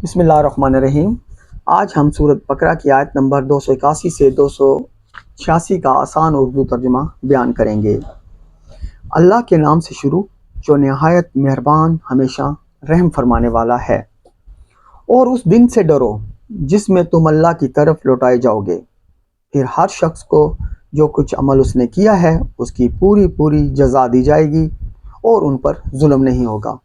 بسم اللہ الرحمن الرحیم۔ آج ہم سورۃ بقرہ کی آیت نمبر 281 سے 286 کا آسان اردو ترجمہ بیان کریں گے۔ اللہ کے نام سے شروع جو نہایت مہربان ہمیشہ رحم فرمانے والا ہے۔ اور اس دن سے ڈرو جس میں تم اللہ کی طرف لوٹائے جاؤ گے، پھر ہر شخص کو جو کچھ عمل اس نے کیا ہے اس کی پوری جزا دی جائے گی اور ان پر ظلم نہیں ہوگا۔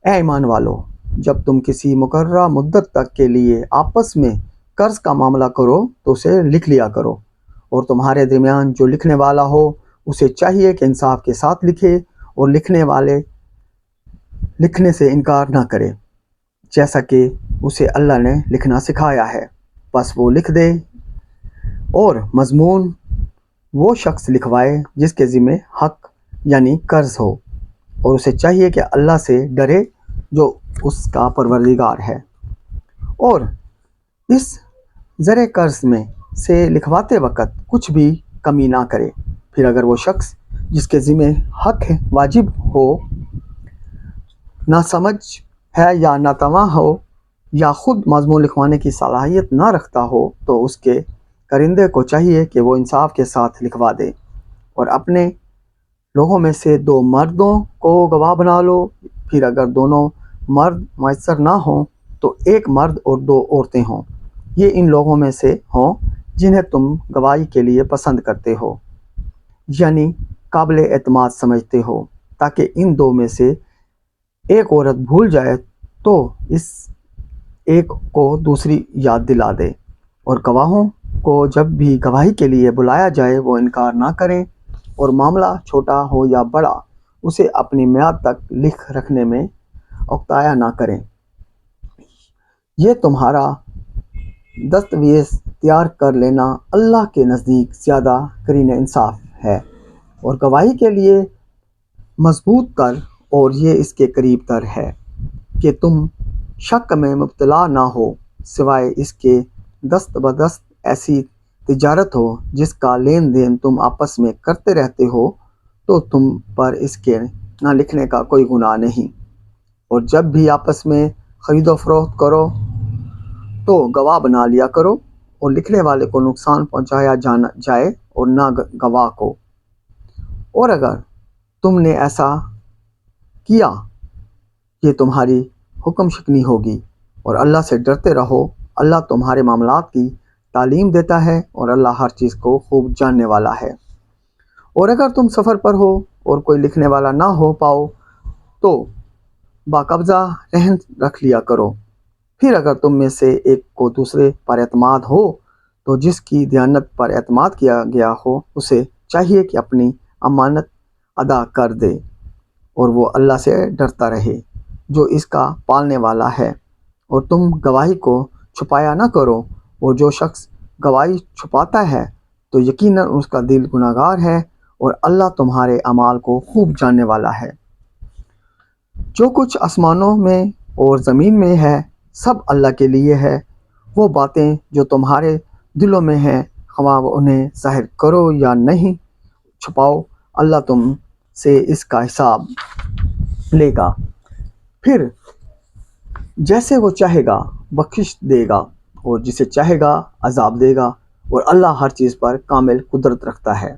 اے ایمان والو، جب تم کسی مقررہ مدت تک کے لیے آپس میں قرض کا معاملہ کرو تو اسے لکھ لیا کرو، اور تمہارے درمیان جو لکھنے والا ہو اسے چاہیے کہ انصاف کے ساتھ لکھے اور لکھنے والے لکھنے سے انکار نہ کرے جیسا کہ اسے اللہ نے لکھنا سکھایا ہے، بس وہ لکھ دے۔ اور مضمون وہ شخص لکھوائے جس کے ذمہ حق یعنی قرض ہو، اور اسے چاہیے کہ اللہ سے ڈرے جو اس کا پروردگار ہے، اور اس زر قرض میں سے لکھواتے وقت کچھ بھی کمی نہ کرے۔ پھر اگر وہ شخص جس کے ذمہ حق واجب ہو نہ سمجھ ہے یا ناتواں ہو یا خود مضمون لکھوانے کی صلاحیت نہ رکھتا ہو تو اس کے کرندے کو چاہیے کہ وہ انصاف کے ساتھ لکھوا دے، اور اپنے لوگوں میں سے 2 مردوں کو گواہ بنا لو۔ پھر اگر دونوں مرد میسر نہ ہوں تو 1 مرد اور 2 عورتیں ہوں، یہ ان لوگوں میں سے ہوں جنہیں تم گواہی کے لیے پسند کرتے ہو یعنی قابل اعتماد سمجھتے ہو، تاکہ ان 2 میں سے ایک عورت بھول جائے تو اس ایک کو دوسری یاد دلا دے، اور گواہوں کو جب بھی گواہی کے لیے بلایا جائے وہ انکار نہ کریں، اور معاملہ چھوٹا ہو یا بڑا اسے اپنی میعاد تک لکھ رکھنے میں اکتایا نہ کریں۔ یہ تمہارا دستاویز تیار کر لینا اللہ کے نزدیک زیادہ قرین انصاف ہے اور گواہی کے لیے مضبوط تر، اور یہ اس کے قریب تر ہے کہ تم شک میں مبتلا نہ ہو، سوائے اس کے دست بدست ایسی تجارت ہو جس کا لین دین تم آپس میں کرتے رہتے ہو، تو تم پر اس کے نہ لکھنے کا کوئی گناہ نہیں۔ اور جب بھی آپس میں خرید و فروخت کرو تو گواہ بنا لیا کرو، اور لکھنے والے کو نقصان پہنچایا جائے اور نہ گواہ کو۔ اور اگر تم نے ایسا کیا یہ تمہاری حکم شکنی ہوگی، اور اللہ سے ڈرتے رہو، اللہ تمہارے معاملات کی تعلیم دیتا ہے اور اللہ ہر چیز کو خوب جاننے والا ہے۔ اور اگر تم سفر پر ہو اور کوئی لکھنے والا نہ ہو پاؤ تو باقبضہ رہن رکھ لیا کرو۔ پھر اگر تم میں سے ایک کو دوسرے پر اعتماد ہو تو جس کی دیانت پر اعتماد کیا گیا ہو اسے چاہیے کہ اپنی امانت ادا کر دے، اور وہ اللہ سے ڈرتا رہے جو اس کا پالنے والا ہے۔ اور تم گواہی کو چھپایا نہ کرو، اور جو شخص گواہی چھپاتا ہے تو یقیناً اس کا دل گناہگار ہے، اور اللہ تمہارے اعمال کو خوب جاننے والا ہے۔ جو کچھ آسمانوں میں اور زمین میں ہے سب اللہ کے لیے ہے۔ وہ باتیں جو تمہارے دلوں میں ہیں خواہ انہیں ظاہر کرو یا نہیں چھپاؤ، اللہ تم سے اس کا حساب لے گا۔ پھر جیسے وہ چاہے گا بخشش دے گا اور جسے چاہے گا عذاب دے گا، اور اللہ ہر چیز پر کامل قدرت رکھتا ہے۔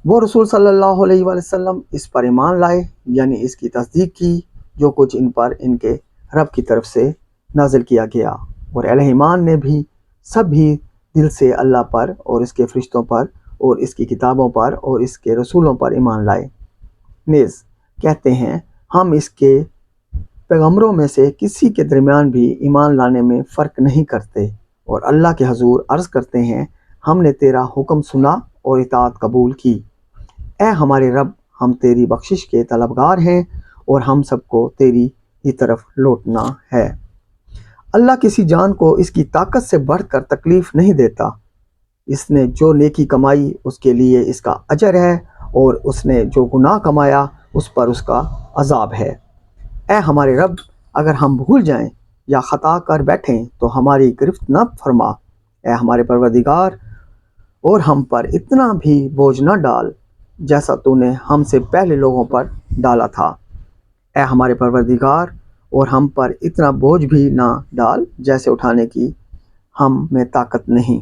وہ رسول صلی اللہ علیہ وآلہ وسلم اس پر ایمان لائے یعنی اس کی تصدیق کی جو کچھ ان پر ان کے رب کی طرف سے نازل کیا گیا، اور اہل ایمان نے بھی سب ہی دل سے اللہ پر اور اس کے فرشتوں پر اور اس کی کتابوں پر اور اس کے رسولوں پر ایمان لائے۔ نیز کہتے ہیں ہم اس کے پیغمبروں میں سے کسی کے درمیان بھی ایمان لانے میں فرق نہیں کرتے، اور اللہ کے حضور عرض کرتے ہیں ہم نے تیرا حکم سنا اور اطاعت قبول کی۔ اے ہمارے رب، ہم تیری بخشش کے طلبگار ہیں اور ہم سب کو تیری ہی طرف لوٹنا ہے۔ اللہ کسی جان کو اس کی طاقت سے بڑھ کر تکلیف نہیں دیتا۔ اس نے جو نیکی کمائی اس کے لیے اس کا اجر ہے، اور اس نے جو گناہ کمایا اس پر اس کا عذاب ہے۔ اے ہمارے رب، اگر ہم بھول جائیں یا خطا کر بیٹھیں تو ہماری گرفت نہ فرما۔ اے ہمارے پروردگار، اور ہم پر اتنا بھی بوجھ نہ ڈال جیسا تو نے ہم سے پہلے لوگوں پر ڈالا تھا۔ اے ہمارے پروردگار، اور ہم پر اتنا بوجھ بھی نہ ڈال جیسے اٹھانے کی ہم میں طاقت نہیں،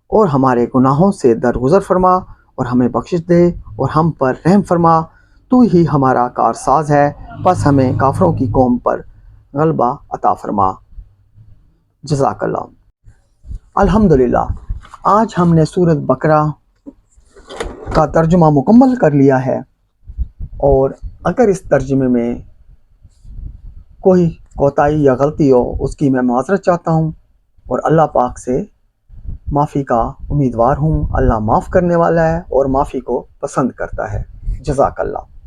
اور ہمارے گناہوں سے درگزر فرما اور ہمیں بخشش دے اور ہم پر رحم فرما۔ تو ہی ہمارا کارساز ہے، پس ہمیں کافروں کی قوم پر غلبہ عطا فرما۔ جزاک اللہ۔ الحمدللہ، آج ہم نے سورۃ بقرہ کا ترجمہ مکمل کر لیا ہے، اور اگر اس ترجمے میں کوئی کوتاہی یا غلطی ہو اس کی میں معذرت چاہتا ہوں، اور اللہ پاک سے معافی کا امیدوار ہوں۔ اللہ معاف کرنے والا ہے اور معافی کو پسند کرتا ہے۔ جزاک اللہ۔